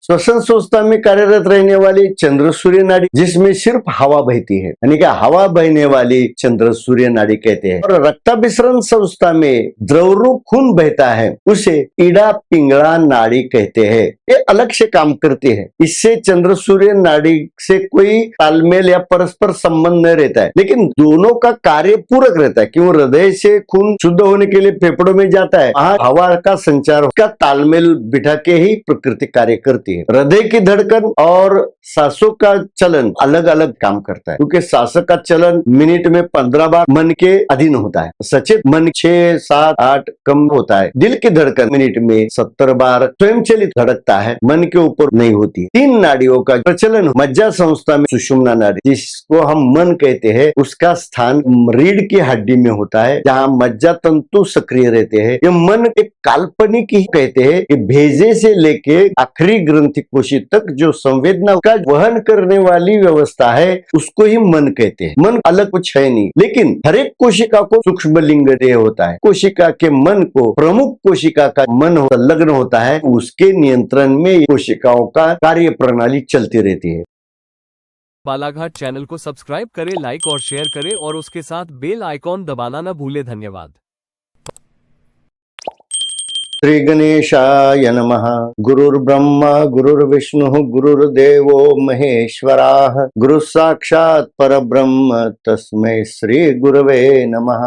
श्वसन संस्था में कार्यरत रहने वाली चंद्र सूर्य नाड़ी, जिसमें सिर्फ हवा बहती है, यानी कि हवा बहने वाली चंद्र सूर्य नाड़ी कहते हैं। और रक्ताभिसरण संस्था में द्रवरूप खून बहता है, उसे इड़ा पिंगला नाड़ी कहते हैं। ये अलग से काम करती है, इससे चंद्र सूर्य नाड़ी से कोई तालमेल या परस्पर संबंध नहीं रहता है, लेकिन दोनों का कार्य पूरक रहता है। क्यों? हृदय से खून शुद्ध होने के लिए फेफड़ों में जाता है, वहां हवा का संचार का तालमेल बिठा के ही प्रकृति कार्य करती है। हृदय की धड़कन और सांसों का चलन अलग अलग काम करता है, क्योंकि सांसों का चलन मिनट में 15 बार मन के अधीन होता है, सचेत मन 6, 7, 8 कम होता है। दिल की धड़कन मिनट में 70 बार स्वयंचलित धड़कता है, मन के ऊपर नहीं होती। 3 नाड़ियों का प्रचलन मज्जा संस्था में सुषुम्ना नाड़ी, जिसको हम मन कहते हैं, उसका स्थान रीढ़ की हड्डी में होता है, जहाँ मज्जा तंतु सक्रिय रहते हैं। ये मन एक काल्पनिक ही कहते हैं कि भेजे से लेके आखिरी ग्रंथि कोशी तक जो संवेदना का वहन करने वाली व्यवस्था है, उसको ही मन कहते हैं। मन अलग कुछ है नहीं, लेकिन हर एक कोशिका को सूक्ष्म लिंग देह होता है। कोशिका के मन को प्रमुख कोशिका का मन संलग्न होता है, उसके नियंत्रण में कोशिकाओं का कार्य प्रणाली चलती रहती है। बालाघाट चैनल को सब्सक्राइब करें, लाइक और शेयर करें और उसके साथ बेल आइकॉन दबाना न भूलें। धन्यवाद। श्री गणेशाय नमः। गुरुर्ब्रह्मा गुरुर्विष्णु गुरुर्देवो महेश्वराः, गुरु साक्षात् परब्रह्म तस्मै श्री गुरवे नमः।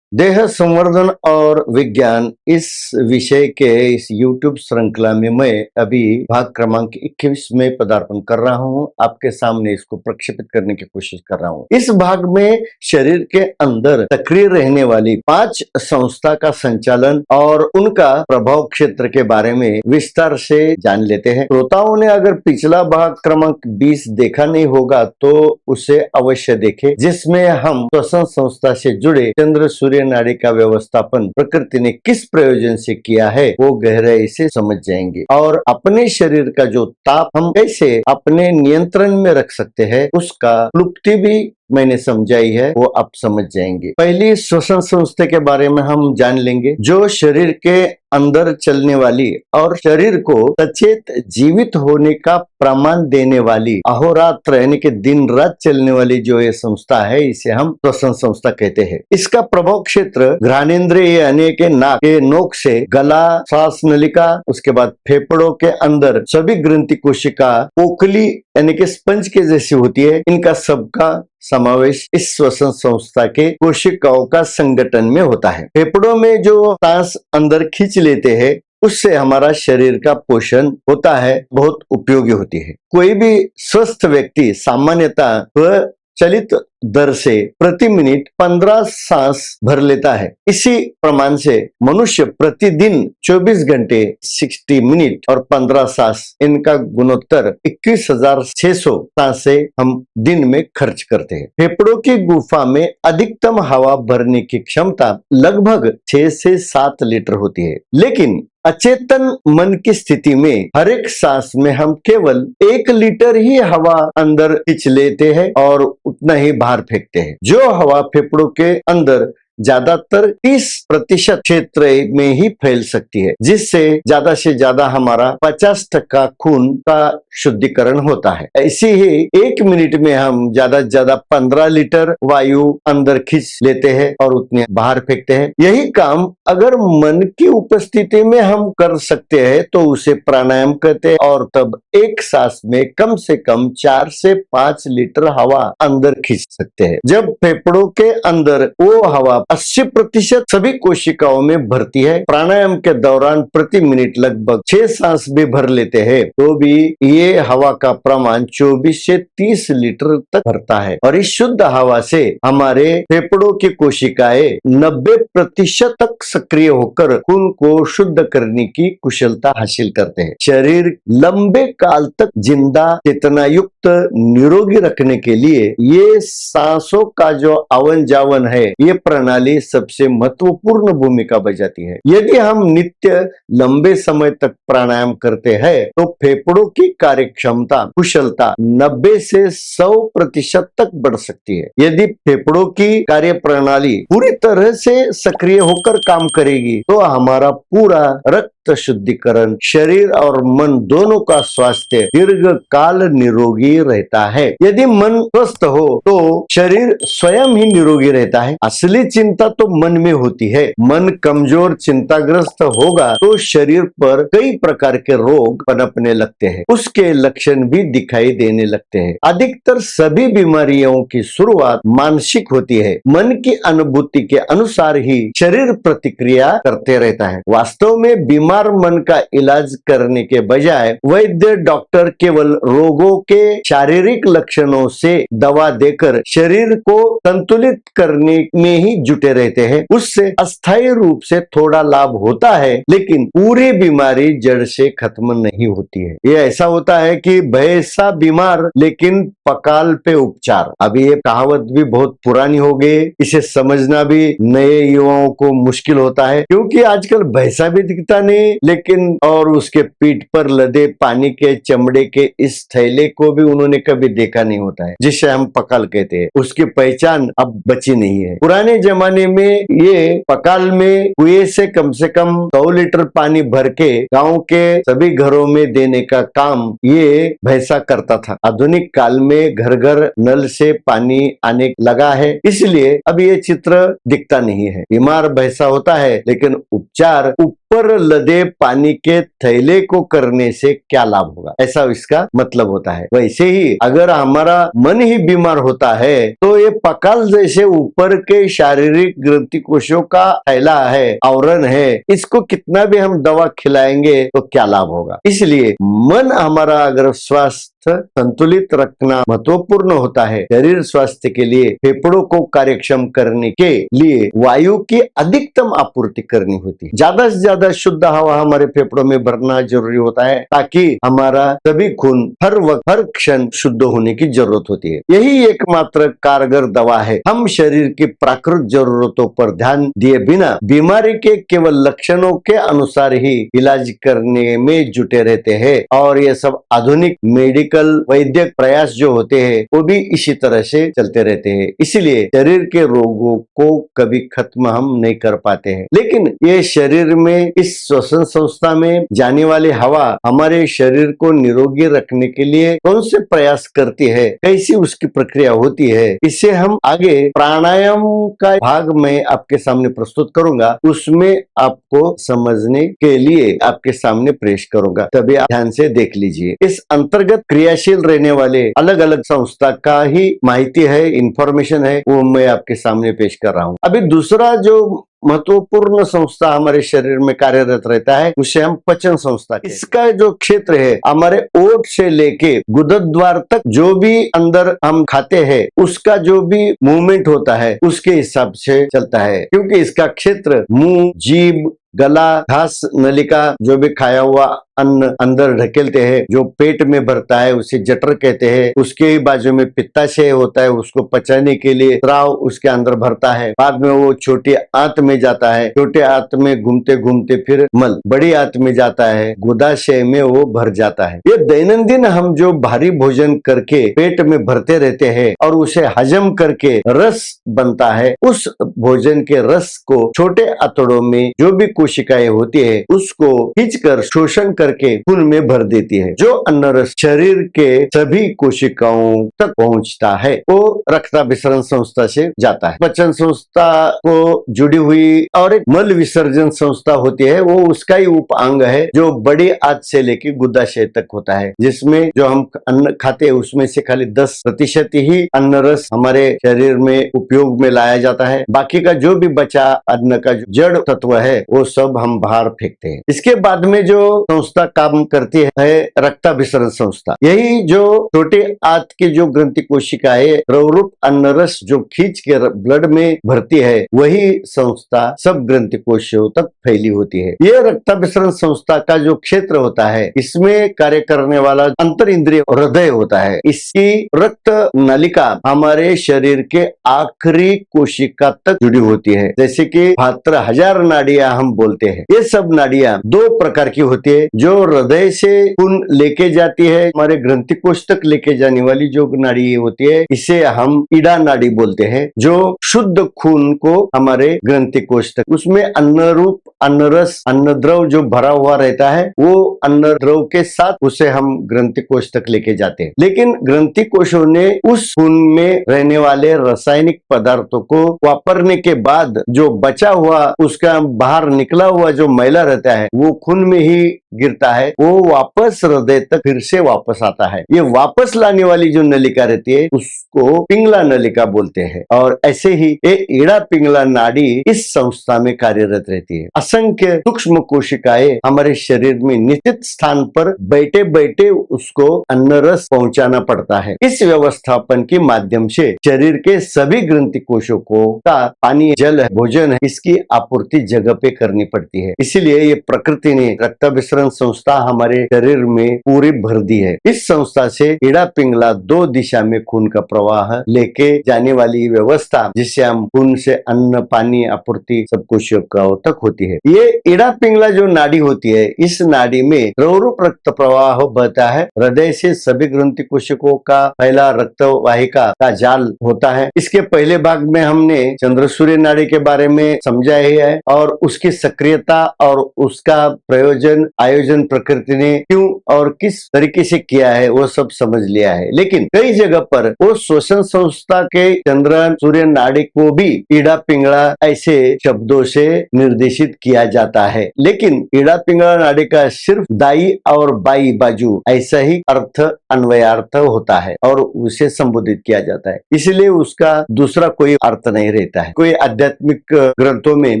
देह संवर्धन और विज्ञान इस विषय के इस YouTube श्रृंखला में मैं अभी भाग क्रमांक 21 में पदार्पण कर रहा हूं। आपके सामने इसको प्रक्षेपित करने की कोशिश कर रहा हूं। इस भाग में शरीर के अंदर सक्रिय रहने वाली 5 संस्था का संचालन और उनका प्रभाव क्षेत्र के बारे में विस्तार से जान लेते हैं। श्रोताओं ने अगर पिछला भाग क्रमांक 20 देखा नहीं होगा तो उसे अवश्य देखें, जिसमें हम श्वसन संस्था से जुड़े चंद्र सूर्य नाड़ी का व्यवस्थापन प्रकृति ने किस प्रयोजन से किया है वो गहराई से समझ जाएंगे, और अपने शरीर का जो ताप हम कैसे अपने नियंत्रण में रख सकते हैं उसका क्लुप्ति भी मैंने समझाई है, वो आप समझ जाएंगे। पहली श्वसन संस्था के बारे में हम जान लेंगे, जो शरीर के अंदर चलने वाली और शरीर को सचेत जीवित होने का प्रमाण देने वाली अहोरात्र यानी कि दिन रात चलने वाली जो ये संस्था है, इसे हम श्वसन संस्था कहते हैं। इसका प्रभाव क्षेत्र घ्राणेंद्रिय यानी कि नाक के नोक से गला, श्वास नलिका, उसके बाद फेफड़ों के अंदर सभी ग्रंथि कोशिका ओखली यानी कि स्पंज के जैसी होती है, इनका सबका समावेश इस श्वसन संस्था के कोशिकाओं का संगठन में होता है। फेफड़ों में जो सांस अंदर खींच लेते हैं उससे हमारा शरीर का पोषण होता है, बहुत उपयोगी होती है। कोई भी स्वस्थ व्यक्ति सामान्यतः चलित दर से प्रति मिनट 15 सांस भर लेता है। इसी प्रमाण से मनुष्य प्रतिदिन 24 घंटे 60 मिनट और 15 सांस, इनका गुणोत्तर 21,600 सांसें हम दिन में खर्च करते हैं। फेफड़ों की गुफा में अधिकतम हवा भरने की क्षमता लगभग 6 से 7 लीटर होती है, लेकिन अचेतन मन की स्थिति में हर एक सांस में हम केवल 1 लीटर ही हवा अंदर खींच लेते हैं और उतना ही बाहर फेंकते हैं। जो हवा फेफड़ों के अंदर ज्यादातर 30% क्षेत्र में ही फैल सकती है, जिससे ज्यादा से ज्यादा हमारा 50% खून का शुद्धिकरण होता है। ऐसे ही 1 मिनट में हम ज्यादा से ज्यादा 15 लीटर वायु अंदर खींच लेते हैं और उतने बाहर फेंकते हैं। यही काम अगर मन की उपस्थिति में हम कर सकते हैं तो उसे प्राणायाम कहते हैं, और तब एक सांस में कम से कम 4 से 5 लीटर हवा अंदर खींच सकते हैं। जब फेफड़ों के अंदर वो हवा 80% सभी कोशिकाओं में भरती है, प्राणायाम के दौरान प्रति मिनट लगभग 6 सांस भी भर लेते हैं तो भी ये हवा का प्रमाण 24 से 30 लीटर तक भरता है। और इस शुद्ध हवा से हमारे फेफड़ों की कोशिकाएं 90% तक सक्रिय होकर खून को शुद्ध करने की कुशलता हासिल करते हैं। शरीर लंबे काल तक जिंदा, चेतना युक्त, निरोगी रखने के लिए ये सांसों का जो आवन जावन है, ये प्रणाली प्रणाली सबसे महत्वपूर्ण भूमिका बजाती है। यदि हम नित्य लंबे समय तक प्राणायाम करते हैं तो फेफड़ों की कार्यक्षमता कुशलता 90 से 100% तक बढ़ सकती है। यदि फेफड़ों की कार्य प्रणाली पूरी तरह से सक्रिय होकर काम करेगी तो हमारा पूरा रक्त शुद्धिकरण, शरीर और मन दोनों का स्वास्थ्य दीर्घ काल निरोगी रहता है। यदि मन स्वस्थ हो तो शरीर स्वयं ही निरोगी रहता है। असली चिंता तो मन में होती है। मन कमजोर चिंताग्रस्त होगा तो शरीर पर कई प्रकार के रोग पनपने लगते हैं, उसके लक्षण भी दिखाई देने लगते हैं। अधिकतर सभी बीमारियों की शुरुआत मानसिक होती है। मन की अनुभूति के अनुसार ही शरीर प्रतिक्रिया करते रहता है। वास्तव में बीमार मन का इलाज करने के बजाय वैद्य डॉक्टर केवल रोगों के शारीरिक लक्षणों से दवा देकर शरीर को संतुलित करने में ही जुटे रहते हैं। उससे अस्थायी रूप से थोड़ा लाभ होता है लेकिन पूरी बीमारी जड़ से खत्म नहीं होती है। ये ऐसा होता है कि भैंसा बीमार लेकिन पकाल पे उपचार। अभी ये कहावत भी बहुत पुरानी हो गई, इसे समझना भी नए युवाओं को मुश्किल होता है क्योंकि आजकल भैंसा भी दिखता नहीं लेकिन और उसके पीठ पर लदे पानी के चमड़े के इस थैले को भी उन्होंने कभी देखा नहीं होता है, जिसे हम पकाल कहते हैं। उसकी पहचान अब बची नहीं है। पुराने जमाने में ये पकाल में कुएं से कम 100 लीटर पानी भर के गांव के सभी घरों में देने का काम ये भैंसा करता था। आधुनिक काल में घर घर नल से पानी आने लगा है, इसलिए अब ये चित्र दिखता नहीं है। बीमार भैंसा होता है लेकिन उपचार ऊपर लदे पानी के थैले को करने से क्या लाभ होगा, ऐसा इसका मतलब होता है। वैसे ही अगर हमारा मन ही बीमार होता है तो ये पकाल जैसे ऊपर के शारीरिक ग्रंथि कोशों का थैला है, आवरण है, इसको कितना भी हम दवा खिलाएंगे तो क्या लाभ होगा। इसलिए मन हमारा अगर स्वास्थ्य संतुलित रखना महत्वपूर्ण होता है। शरीर स्वास्थ्य के लिए फेफड़ों को कार्यक्षम करने के लिए वायु की अधिकतम आपूर्ति करनी होती है। ज्यादा से ज्यादा शुद्ध हवा हमारे फेफड़ों में भरना जरूरी होता है ताकि हमारा सभी खून हर वक्त हर क्षण शुद्ध होने की जरूरत होती है। यही एकमात्र कारगर दवा है। हम शरीर की प्राकृतिक जरूरतों पर ध्यान दिए बिना बीमारी के केवल लक्षणों के अनुसार ही इलाज करने में जुटे रहते हैं और ये सब आधुनिक मेडिकल वैद्यक प्रयास जो होते हैं वो भी इसी तरह से चलते रहते हैं। इसलिए शरीर के रोगों को कभी खत्म हम नहीं कर पाते हैं। लेकिन ये शरीर में इस श्वसन संस्था में जाने वाली हवा हमारे शरीर को निरोगी रखने के लिए कौन से प्रयास करती है, कैसी उसकी प्रक्रिया होती है, इसे हम आगे प्राणायाम का भाग में आपके सामने प्रस्तुत करूंगा। उसमें आपको समझने के लिए आपके सामने पेश करूंगा, तभी आप ध्यान से देख लीजिए। इस अंतर्गत क्रियाशील रहने वाले अलग अलग संस्था का ही माहिती है, इंफॉर्मेशन है, वो मैं आपके सामने पेश कर रहा हूँ। अभी दूसरा जो महत्वपूर्ण संस्था हमारे शरीर में कार्यरत रहता है उसे हम पचन संस्था कहते हैं। इसका जो क्षेत्र है हमारे ओठ से लेके गुदद्वार तक जो भी अंदर हम खाते हैं उसका जो भी मूवमेंट होता है उसके हिसाब से चलता है, क्योंकि इसका क्षेत्र मुंह, जीभ, गला, घास नलिका जो भी खाया हुआ अन्न अंदर ढकेलते हैं, जो पेट में भरता है उसे जठर कहते हैं। उसके ही बाजू में पित्ताशय होता है, उसको पचाने के लिए स्राव उसके अंदर भरता है। बाद में वो छोटी आंत में जाता है, छोटे आंत में घूमते घूमते फिर मल बड़ी आंत में जाता है, गुदाशय में वो भर जाता है। ये दैनंदिन हम जो भारी भोजन करके पेट में भरते रहते हैं और उसे हजम करके रस बनता है, उस भोजन के रस को छोटे आंतड़ों में जो भी कोशिकाएं होती है उसको खींचकर शोषण करके खून में भर देती है। जो अन्न रस शरीर के सभी कोशिकाओं तक पहुंचता है वो रक्ताभिसरण संस्था से जाता है। पचन संस्था को जुड़ी हुई और एक मल विसर्जन संस्था होती है, वो उसका ही उप अंग है जो बड़ी आंत से लेकर गुदाशय तक होता है, जिसमें जो हम अन्न खाते हैं उसमें से खाली 10% ही अन्न रस हमारे शरीर में उपयोग में लाया जाता है। बाकी का जो भी बचा अन्न का जो जड़ तत्व है वो सब हम बाहर फेंकते हैं। इसके बाद में जो संस्था काम करती है रक्ताभिसरण संस्था। यही जो छोटे आंत की जो ग्रंथि कोशिकाएं द्रवरूप अन्न रस जो खींच के ब्लड में भरती है, वही संस्था सब ग्रंथि कोशियों तक फैली होती है। यह रक्ताभिसरण संस्था का जो क्षेत्र होता है, इसमें कार्य करने वाला अंतर इंद्रिय हृदय होता है। इसकी रक्त नलिका हमारे शरीर के आखिरी कोशिका तक जुड़ी होती है। जैसे कि 72,000 नाड़ियां हम बोलते हैं। ये सब नाड़ियां दो प्रकार की होती है। जो हृदय से खून लेके जाती है, हमारे ग्रंथि कोश तक लेके जाने वाली जो नाड़ी होती है, इसे हम इड़ा नाड़ी बोलते हैं। जो शुद्ध खून को हमारे ग्रंथि कोश तक, उसमें अन्न रूप अन्न रस अन्न द्रव जो भरा हुआ रहता है, वो अन्न द्रव के साथ उसे हम ग्रंथि कोश तक लेके जाते हैं। लेकिन ग्रंथि कोशों ने उस खून में रहने वाले रासायनिक पदार्थों को वापरने के बाद जो बचा हुआ, उसका बाहर निकला हुआ जो मैला रहता है, वो खून में ही गिरता है, वो वापस हृदय तक फिर से वापस आता है। ये वापस लाने वाली जो नलिका रहती है, उसको पिंगला नलिका बोलते हैं। और ऐसे ही ये इड़ा पिंगला नाड़ी इस संस्था में कार्यरत रहती है। असंख्य सूक्ष्म कोशिकाएं हमारे शरीर में निश्चित स्थान पर बैठे बैठे उसको अन्न रस पहुंचाना पड़ता है। इस व्यवस्थापन के माध्यम से शरीर के सभी ग्रंथि कोशों को का पानी, जल है, भोजन है, इसकी आपूर्ति जगह पे करनी पड़ती है। इसीलिए ये प्रकृति ने रक्ताभिसरण संस्था हमारे शरीर में पूरी भर दी है। इस संस्था से इड़ा पिंगला दो दिशा में खून का प्रवाह लेके जाने वाली व्यवस्था, जिससे हम खून से अन्न पानी आपूर्ति सब कोशिकाओं तक होती है। ये इड़ा पिंगला जो नाड़ी होती है, इस नाड़ी में द्रवरूप रक्त प्रवाह बहता है। हृदय से सभी ग्रंथि कोशिकाओं का पहला रक्त वाहिका का जाल होता है। इसके पहले भाग में हमने चंद्र सूर्य नाड़ी के बारे में समझा ही है, और उसकी सक्रियता और उसका प्रयोजन आयोजन प्रकृति ने क्यों और किस तरीके से किया है, वो सब समझ लिया है। लेकिन कई जगह पर वो श्वसन संस्था के चंद्र सूर्य नाड़ी को भी इड़ा पिंगला ऐसे शब्दों से निर्देशित किया जाता है। लेकिन इड़ा पिंगला नाड़ी का सिर्फ दाई और बाई बाजू ऐसा ही अर्थ अन्वयार्थ होता है और उसे संबोधित किया जाता है। इसलिए उसका दूसरा कोई अर्थ नहीं रहता है। कोई आध्यात्मिक ग्रंथों में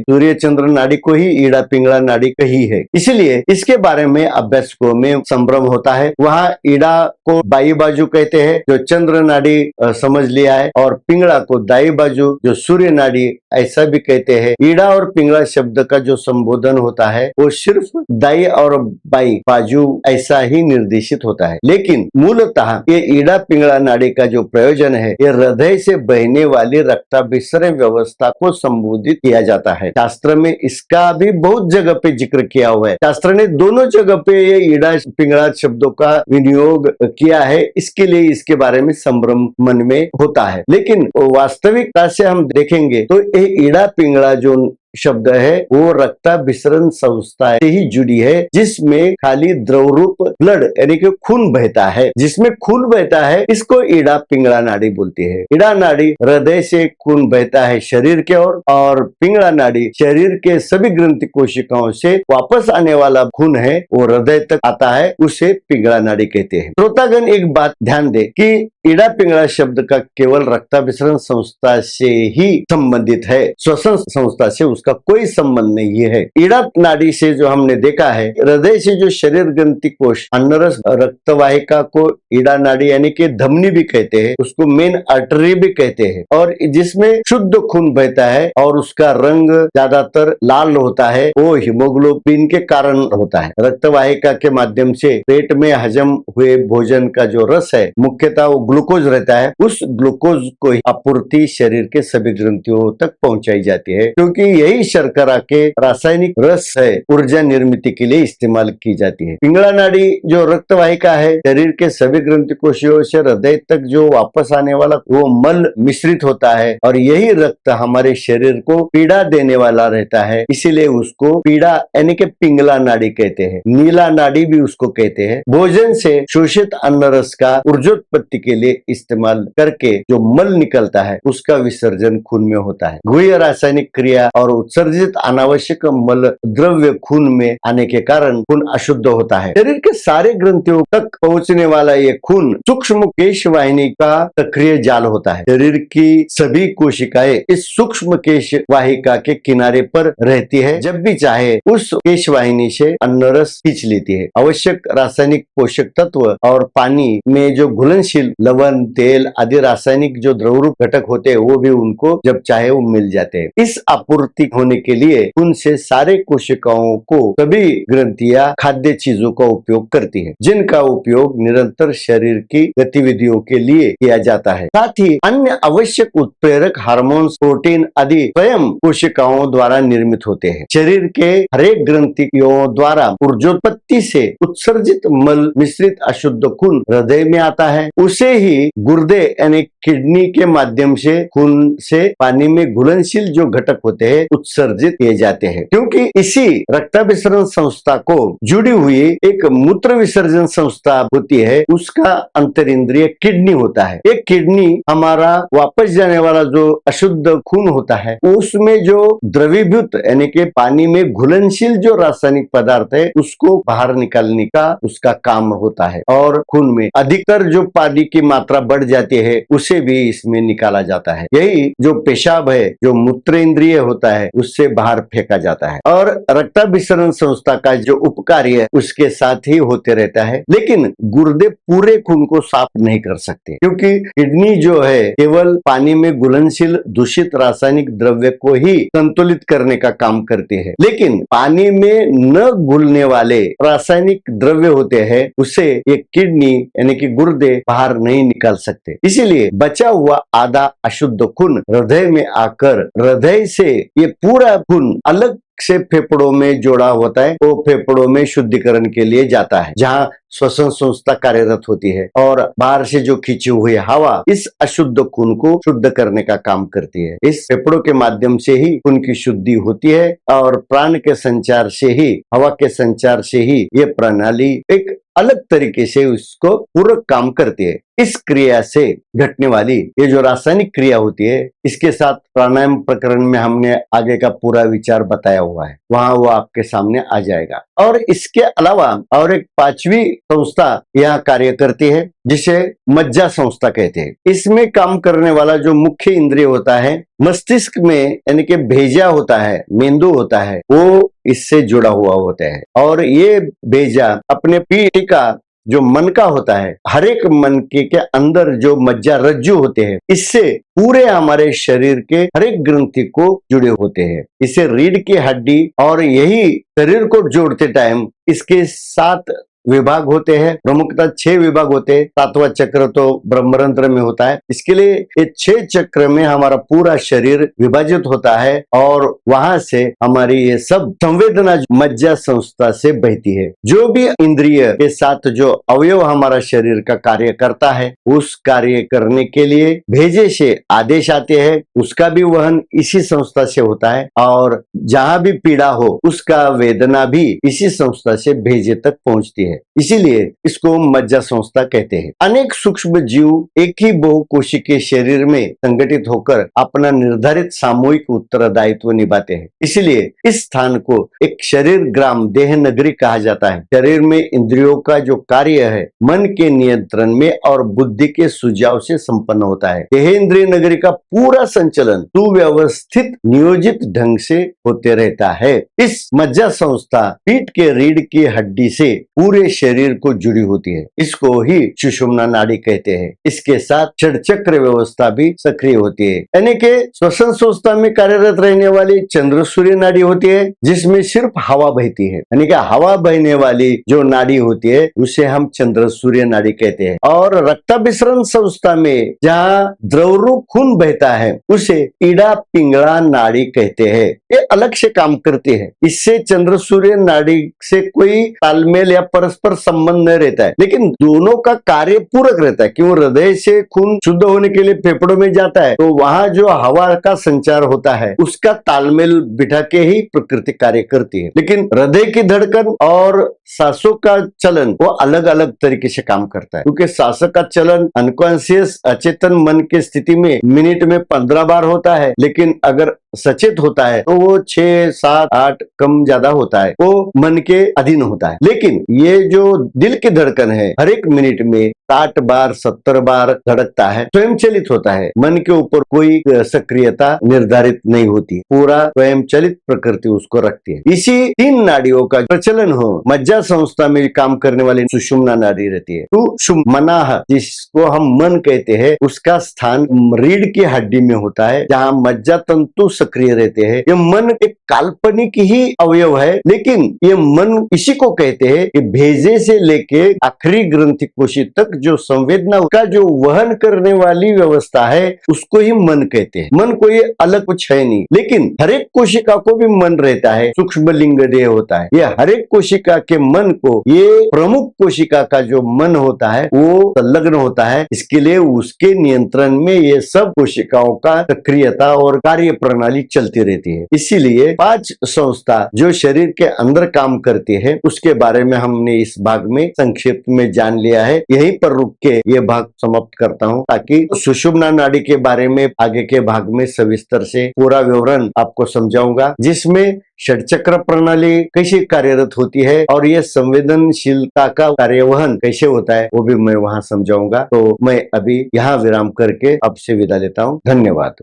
सूर्य चंद्र नाड़ी को ही इड़ा पिंगला नाड़ी कही है। इसलिए इसके बारे में अभ्यासकों में संभ्रम होता है। वहाँ इड़ा को बाई बाजू कहते हैं, जो चंद्र नाड़ी समझ लिया है, और पिंगला को दाई बाजू जो सूर्य नाड़ी ऐसा भी कहते हैं। इड़ा और पिंगला शब्द का जो संबोधन होता है, वो सिर्फ दाई और बाई बाजू ऐसा ही निर्देशित होता है। लेकिन मूलतः ये इड़ा पिंगला नाड़ी का जो प्रयोजन है, ये हृदय से बहने वाली रक्ताभिसरण व्यवस्था को संबोधित किया जाता है। शास्त्र में इसका भी बहुत जगह पे जिक्र किया हुआ है। शास्त्र ने दोनों जगह पे ये इड़ा पिंगला शब्दों का विनियोग किया है। इसके लिए इसके बारे में संभ्रम मन में होता है। लेकिन वास्तविकता से हम देखेंगे तो ये इड़ा पिंगला जो शब्द है, वो रक्ताभिसरण संस्था से ही जुड़ी है, जिसमें खाली द्रवरूप ब्लड यानी कि खून बहता है। जिसमें खून बहता है, इसको इड़ा पिंगला नाड़ी बोलती है। इड़ा नाड़ी हृदय से खून बहता है शरीर के ओर, और पिंगला नाड़ी शरीर के सभी ग्रंथि कोशिकाओं से वापस आने वाला खून है, वो हृदय तक आता है, उसे पिंगला नाड़ी कहते हैं। श्रोतागण एक बात ध्यान दे कि इड़ा पिंगला शब्द का केवल रक्ताभिसरण संस्था से ही संबंधित है, श्वसन संस्था से उसका कोई संबंध नहीं है। इड़ा नाड़ी से जो हमने देखा है, हृदय से जो शरीर ग्रंथि कोश अन्नरस रक्तवाहिका को इड़ा नाड़ी यानी कि धमनी भी कहते हैं, उसको मेन आर्टरी भी कहते हैं, और जिसमें शुद्ध खून बहता है और उसका रंग ज्यादातर लाल होता है, वो हीमोग्लोबिन के कारण होता है। रक्तवाहिका के माध्यम से पेट में हजम हुए भोजन का जो रस है, मुख्यतः वो ग्लूकोज रहता है, उस ग्लूकोज को आपूर्ति शरीर के सभी ग्रंथियों तक पहुंचाई जाती है, क्योंकि यही शर्करा के रासायनिक रस है ऊर्जा निर्मित के लिए इस्तेमाल की जाती है। पिंगला नाड़ी जो रक्तवाहिका है, शरीर के सभी ग्रंथि कोशियों से हृदय तक जो वापस आने वाला वो मल मिश्रित होता है, और यही रक्त हमारे शरीर को पीड़ा देने वाला रहता है। इसीलिए उसको पीड़ा यानी कि पिंगला नाड़ी कहते हैं। नीला नाड़ी भी उसको कहते हैं। भोजन से शोषित अन्न रस का ऊर्जोत्पत्ति के लिए इस्तेमाल करके जो मल निकलता है, उसका विसर्जन खून में होता है। गुह्य रासायनिक क्रिया और उत्सर्जित अनावश्यक मल द्रव्य खून में आने के कारण खून अशुद्ध होता है। शरीर के सारे ग्रंथियों तक पहुंचने वाला ये खून सूक्ष्म केश वाहिनी का सक्रिय जाल होता है। शरीर की सभी कोशिकाएं इस सूक्ष्म केश वाहिका के किनारे पर रहती है। जब भी चाहे उस केश वाहिनी से अन्न रस खींच लेती है। आवश्यक रासायनिक पोषक तत्व और पानी में जो घुलनशील लवण, तेल आदि रासायनिक जो द्रवरूप घटक होते हैं वो भी उनको जब चाहे वो मिल जाते हैं। इस आपूर्ति होने के लिए खून से सारे कोशिकाओं को सभी ग्रंथियां खाद्य चीजों का उपयोग करती है, जिनका उपयोग निरंतर शरीर की गतिविधियों के लिए किया जाता है। साथ ही अन्य आवश्यक उत्प्रेरक हार्मोन्स, प्रोटीन आदि स्वयं कोशिकाओं द्वारा निर्मित होते हैं। शरीर के हरेक ग्रंथियों द्वारा ऊर्जोत्पत्ति से उत्सर्जित मल मिश्रित अशुद्ध खून हृदय में आता है। उसे ही गुर्दे यानी किडनी के माध्यम से खून से पानी में घुलनशील जो घटक होते हैं उत्सर्जित किए जाते हैं। क्योंकि इसी रक्ताभिसरण संस्था को जुड़ी हुई एक मूत्र विसर्जन संस्था होती है, उसका अंतर इंद्रिय किडनी होता है। एक किडनी हमारा वापस जाने वाला जो अशुद्ध खून होता है उसमें जो द्रवीभूत यानी कि पानी में घुलनशील जो रासायनिक पदार्थ है उसको बाहर निकालने का उसका काम होता है। और खून में अधिकतर जो पानी की मात्रा बढ़ जाती है उसे भी इसमें निकाला जाता है। यही जो पेशाब है, जो मूत्र इंद्रिय होता है, उससे बाहर फेंका जाता है। और रक्ताभिसरण संस्था का जो उपकार्य उसके साथ ही होते रहता है। लेकिन गुर्दे पूरे खून को साफ नहीं कर सकते, क्योंकि किडनी जो है केवल पानी में घुलनशील दूषित रासायनिक द्रव्य को ही संतुलित करने का काम करती है। लेकिन पानी में न घुलने वाले रासायनिक द्रव्य होते हैं उसे एक किडनी यानी कि गुर्दे बाहर नहीं निकाल सकते। इसीलिए बचा हुआ आधा अशुद्ध खून हृदय में आकर हृदय से ये पूरा खून अलग से फेफड़ों में जोड़ा होता है। वो फेफड़ों में शुद्धिकरण के लिए जाता है, जहाँ श्वसन संस्था कार्यरत होती है और बाहर से जो खींची हुई हवा इस अशुद्ध खून को शुद्ध करने का काम करती है। इस फेफड़ों के माध्यम से ही खून की शुद्धि होती है और प्राण के संचार से ही, हवा के संचार से ही ये प्रणाली एक अलग तरीके से उसको पूरक काम करती है। इस क्रिया से घटने वाली ये जो रासायनिक क्रिया होती है, इसके साथ प्राणायाम प्रकरण में हमने आगे का पूरा विचार बताया हुआ है, वहां वो आपके सामने आ जाएगा। और इसके अलावा और एक पांचवी संस्था यहाँ कार्य करती है जिसे मज्जा संस्था कहते हैं। इसमें काम करने वाला जो मुख्य इंद्रिय होता है मस्तिष्क में यानी कि भेजा होता है, मेंदु होता है, वो इससे जुड़ा हुआ होता है। और ये भेजा अपने पीठ का जो मन का होता है, हर एक मन के अंदर जो मज्जा रज्जु होते हैं, इससे पूरे हमारे शरीर के हर एक ग्रंथि को जुड़े होते हैं। इसे रीढ़ की हड्डी और यही शरीर को जोड़ते टाइम इसके 7 विभाग होते हैं, प्रमुखतः 6 विभाग होते हैं। 7वां चक्र तो ब्रह्मरंध्र में होता है। इसके लिए ये 6 चक्र में हमारा पूरा शरीर विभाजित होता है और वहां से हमारी ये सब संवेदना मज्जा संस्था से बहती है। जो भी इंद्रिय के साथ जो अवयव हमारा शरीर का कार्य करता है, उस कार्य करने के लिए भेजे से आदेश आते हैं, उसका भी वहन इसी संस्था से होता है। और जहां भी पीड़ा हो उसका वेदना भी इसी संस्था से भेजे तक पहुंचती है। इसीलिए इसको मज्जा संस्था कहते हैं। अनेक सूक्ष्म जीव एक ही बहुकोशिकीय शरीर में संगठित होकर अपना निर्धारित सामूहिक उत्तरदायित्व निभाते हैं। इसीलिए इस स्थान को एक शरीर ग्राम देह नगरी कहा जाता है। शरीर में इंद्रियों का जो कार्य है मन के नियंत्रण में और बुद्धि के सुझाव से संपन्न होता है। देह इंद्रिय नगरी का पूरा संचलन सुव्यवस्थित नियोजित ढंग से होते रहता है। इस मज्जा संस्था पीठ के रीढ़ की हड्डी से पूरे शरीर को जुड़ी होती है। इसको ही सुषुम्ना नाड़ी कहते हैं। इसके साथ षटचक्र व्यवस्था भी सक्रिय होती है। यानी कि श्वसन संस्था में कार्यरत रहने वाली चंद्र सूर्य नाड़ी होती है, जिसमें सिर्फ हवा बहती है। यानी कि हवा बहने वाली जो नाड़ी होती है उसे हम चंद्र सूर्य नाड़ी कहते हैं। और रक्ताभिसरण संस्था में जहाँ द्रवरूप खून बहता है उसे इड़ा पिंगला नाड़ी कहते हैं। ये अलग से काम करती है। इससे चंद्र सूर्य नाड़ी से कोई तालमेल या परस्पर संबंध नहीं रहता है, लेकिन दोनों का कार्य पूरक रहता है। क्यों? हृदय से खून शुद्ध होने के लिए फेफड़ों में जाता है, तो वहां जो हवा का संचार होता है उसका तालमेल बिठा के ही प्रकृति कार्य करती है। लेकिन हृदय की धड़कन और सांसों का चलन वो अलग अलग तरीके से काम करता है, क्योंकि सांसों का चलन अनकॉन्शियस अचेतन मन की स्थिति में मिनट में 15 बार होता है, लेकिन अगर सचेत होता है तो वो 6, 7, 8 कम ज्यादा होता है, वो मन के अधीन होता है। लेकिन ये जो दिल की धड़कन है हर एक मिनट में 60 बार 70 बार धड़कता है, स्वयं चलित होता है। मन के ऊपर कोई सक्रियता निर्धारित नहीं होती, पूरा स्वयं चलित प्रकृति उसको रखती है। इसी 3 नाड़ियों का प्रचलन हो मज्जा संस्था में काम करने वाली सुषुम्ना नाड़ी रहती है। सुषुम्ना जिसको हम मन कहते हैं, उसका स्थान रीढ़ की हड्डी में होता है, जहाँ मज्जा तंतु सक्रिय रहते हैं। ये मन एक काल्पनिक ही अवयव है, लेकिन ये मन इसी को कहते हैं कि भेजे से लेके आखिरी ग्रंथि कोशी तक जो संवेदना का जो वहन करने वाली व्यवस्था है, उसको ही मन कहते हैं। मन कोई अलग कुछ है नहीं, लेकिन हर एक कोशिका को भी मन रहता है, सूक्ष्म लिंग देह होता है। ये हर एक कोशिका के मन को, ये प्रमुख कोशिका का जो मन होता है वो संलग्न होता है। इसके लिए उसके नियंत्रण में ये सब कोशिकाओं का सक्रियता और कार्य प्रणाली चलती रहती है। इसीलिए 5 संस्था जो शरीर के अंदर काम करती है, उसके बारे में हमने इस भाग में संक्षिप्त में जान लिया है। यहीं पर रुक के ये भाग समाप्त करता हूं, ताकि सुषुम्ना नाड़ी के बारे में आगे के भाग में सविस्तर से पूरा विवरण आपको समझाऊंगा, जिसमें षटचक्र प्रणाली कैसे कार्यरत होती है और ये संवेदनशीलता का कार्यवहन कैसे होता है, वो भी मैं वहां समझाऊंगा। तो मैं अभी यहाँ विराम करके आपसे विदा लेता हूँ। धन्यवाद।